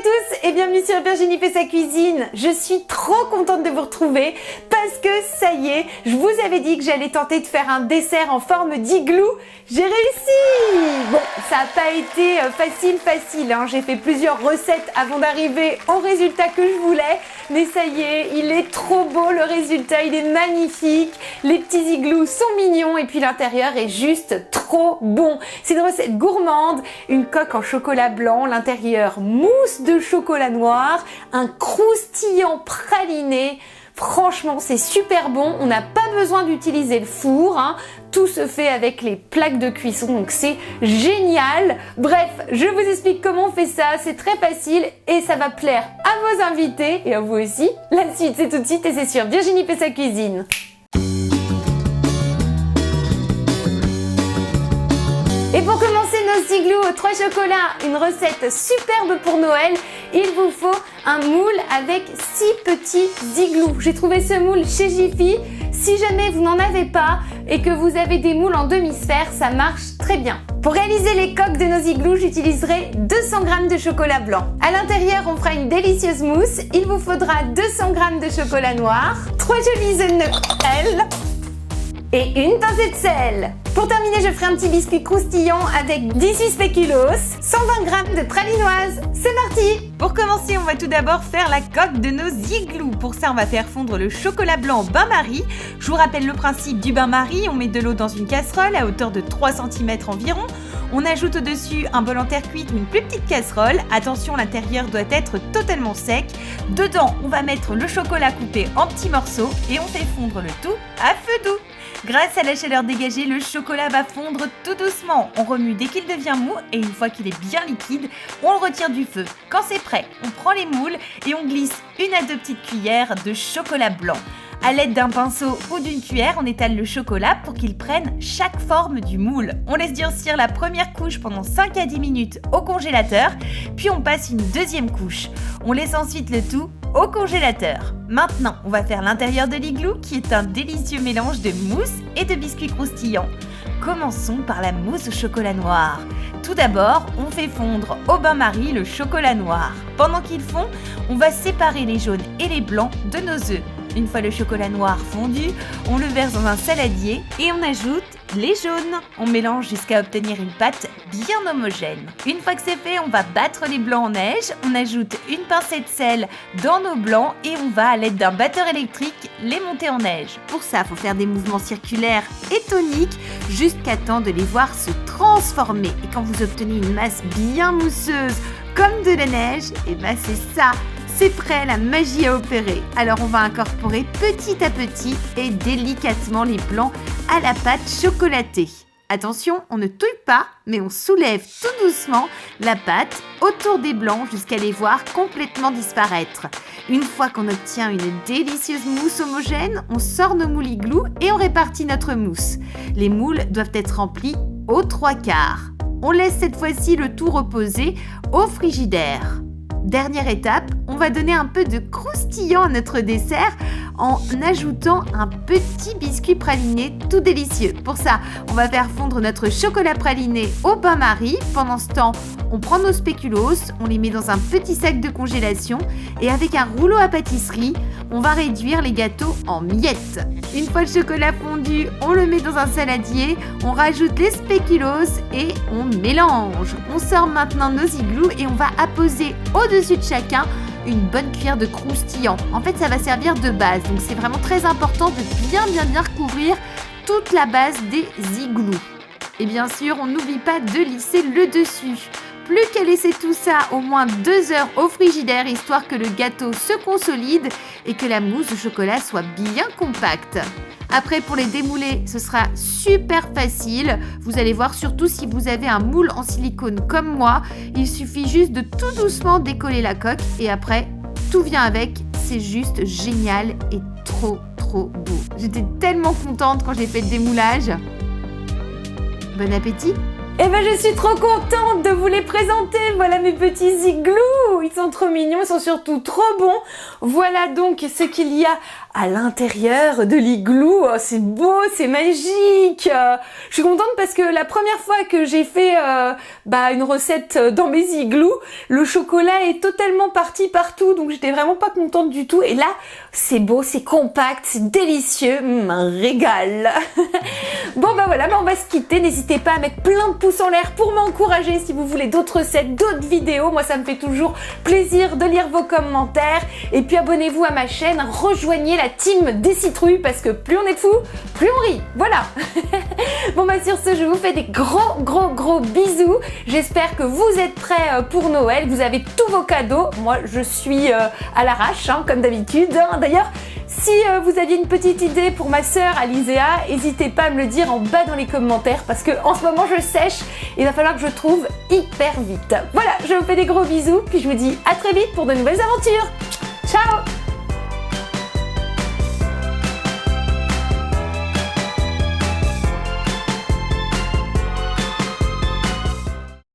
tous et bienvenue sur Virginie fait sa cuisine. Je suis trop contente de vous retrouver parce que ça y est, je vous avais dit que j'allais tenter de faire un dessert en forme d'igloo. J'ai réussi! Bon, ça n'a pas été facile, hein. J'ai fait plusieurs recettes avant d'arriver au résultat que je voulais. Mais ça y est, il est trop beau le résultat, il est magnifique. Les petits igloos sont mignons et puis l'intérieur est juste trop bon. C'est une recette gourmande, une coque en chocolat blanc, l'intérieur mousse de chocolat noir, un croustillant praliné. Franchement, c'est super bon. On n'a pas besoin d'utiliser le four, hein. Tout se fait avec les plaques de cuisson, donc c'est génial. Bref, je vous explique comment on fait ça. C'est très facile et ça va plaire à vos invités et à vous aussi. La suite, c'est tout de suite et c'est sur Virginie fait sa cuisine. Et pour commencer nos igloos aux 3 chocolats, une recette superbe pour Noël, il vous faut un moule avec 6 petits igloos. J'ai trouvé ce moule chez Jiffy. Si jamais vous n'en avez pas et que vous avez des moules en demi-sphère, ça marche très bien. Pour réaliser les coques de nos igloos, j'utiliserai 200 g de chocolat blanc. À l'intérieur, on fera une délicieuse mousse. Il vous faudra 200 g de chocolat noir, 3 jolies œufs Noël et une pincée de sel. Pour terminer, je ferai un petit biscuit croustillant avec 18 spéculoos, 120 g de pralinoise. C'est parti! Pour commencer, on va tout d'abord faire la coque de nos igloos. Pour ça, on va faire fondre le chocolat blanc au bain-marie. Je vous rappelle le principe du bain-marie. On met de l'eau dans une casserole à hauteur de 3 cm environ. On ajoute au-dessus un bol en terre cuite ou une plus petite casserole. Attention, l'intérieur doit être totalement sec. Dedans, on va mettre le chocolat coupé en petits morceaux et on fait fondre le tout à feu doux. Grâce à la chaleur dégagée, le chocolat va fondre tout doucement. On remue dès qu'il devient mou et une fois qu'il est bien liquide, on le retire du feu. Quand c'est prêt, on prend les moules et on glisse 1 à 2 petites cuillères de chocolat blanc. À l'aide d'un pinceau ou d'une cuillère, on étale le chocolat pour qu'il prenne chaque forme du moule. On laisse durcir la première couche pendant 5 à 10 minutes au congélateur, puis on passe une deuxième couche. On laisse ensuite le tout au congélateur. Maintenant, on va faire l'intérieur de l'igloo qui est un délicieux mélange de mousse et de biscuits croustillants. Commençons par la mousse au chocolat noir. Tout d'abord, on fait fondre au bain-marie le chocolat noir. Pendant qu'il fond, on va séparer les jaunes et les blancs de nos œufs. Une fois le chocolat noir fondu, on le verse dans un saladier et on ajoute les jaunes. On mélange jusqu'à obtenir une pâte bien homogène. Une fois que c'est fait, on va battre les blancs en neige. On ajoute une pincée de sel dans nos blancs et on va, à l'aide d'un batteur électrique, les monter en neige. Pour ça, il faut faire des mouvements circulaires et toniques jusqu'à temps de les voir se transformer. Et quand vous obtenez une masse bien mousseuse comme de la neige, et ben c'est ça. C'est prêt, la magie à opérer. Alors on va incorporer petit à petit et délicatement les blancs à la pâte chocolatée. Attention, on ne touille pas, mais on soulève tout doucement la pâte autour des blancs jusqu'à les voir complètement disparaître. Une fois qu'on obtient une délicieuse mousse homogène, on sort nos moules igloos et on répartit notre mousse. Les moules doivent être remplis aux 3/4. On laisse cette fois-ci le tout reposer au frigidaire. Dernière étape, on va donner un peu de croustillant à notre dessert en ajoutant un petit biscuit praliné tout délicieux. Pour ça, on va faire fondre notre chocolat praliné au bain-marie. Pendant ce temps, on prend nos spéculoos, on les met dans un petit sac de congélation et avec un rouleau à pâtisserie, on va réduire les gâteaux en miettes. Une fois le chocolat fondu, on le met dans un saladier, on rajoute les spéculoos et on mélange. On sort maintenant nos igloos et on va apposer au-dessus de chacun une bonne cuillère de croustillant. En fait, ça va servir de base, donc c'est vraiment très important de bien recouvrir toute la base des igloos. Et bien sûr, on n'oublie pas de lisser le dessus. Plus qu'à laisser tout ça au moins 2 heures au frigidaire, histoire que le gâteau se consolide et que la mousse de chocolat soit bien compacte. Après, pour les démouler, ce sera super facile. Vous allez voir, surtout si vous avez un moule en silicone comme moi, il suffit juste de tout doucement décoller la coque et après, tout vient avec. C'est juste génial et trop beau. J'étais tellement contente quand j'ai fait le démoulage. Bon appétit! Eh ben je suis trop contente de vous les présenter, voilà mes petits igloos, ils sont trop mignons, ils sont surtout trop bons. Voilà donc ce qu'il y a à l'intérieur de l'igloo, oh, c'est beau, c'est magique. Je suis contente parce que la première fois que j'ai fait une recette dans mes igloos, le chocolat est totalement parti partout, donc j'étais vraiment pas contente du tout. Et là, c'est beau, c'est compact, c'est délicieux, un régal. Bon bah voilà, on va se quitter, n'hésitez pas à mettre plein de pouces en l'air pour m'encourager si vous voulez d'autres recettes, d'autres vidéos. Moi ça me fait toujours plaisir de lire vos commentaires. Et puis abonnez-vous à ma chaîne, rejoignez la team des citrouilles parce que plus on est de fous, plus on rit. Voilà. Bon bah sur ce, je vous fais des gros bisous. J'espère que vous êtes prêts pour Noël, que vous avez tous vos cadeaux. Moi je suis à l'arrache, comme d'habitude. D'ailleurs, si vous aviez une petite idée pour ma sœur Alizéa, n'hésitez pas à me le dire en bas dans les commentaires parce que en ce moment je sèche, il va falloir que je trouve hyper vite. Voilà, je vous fais des gros bisous, puis je vous dis à très vite pour de nouvelles aventures. Ciao!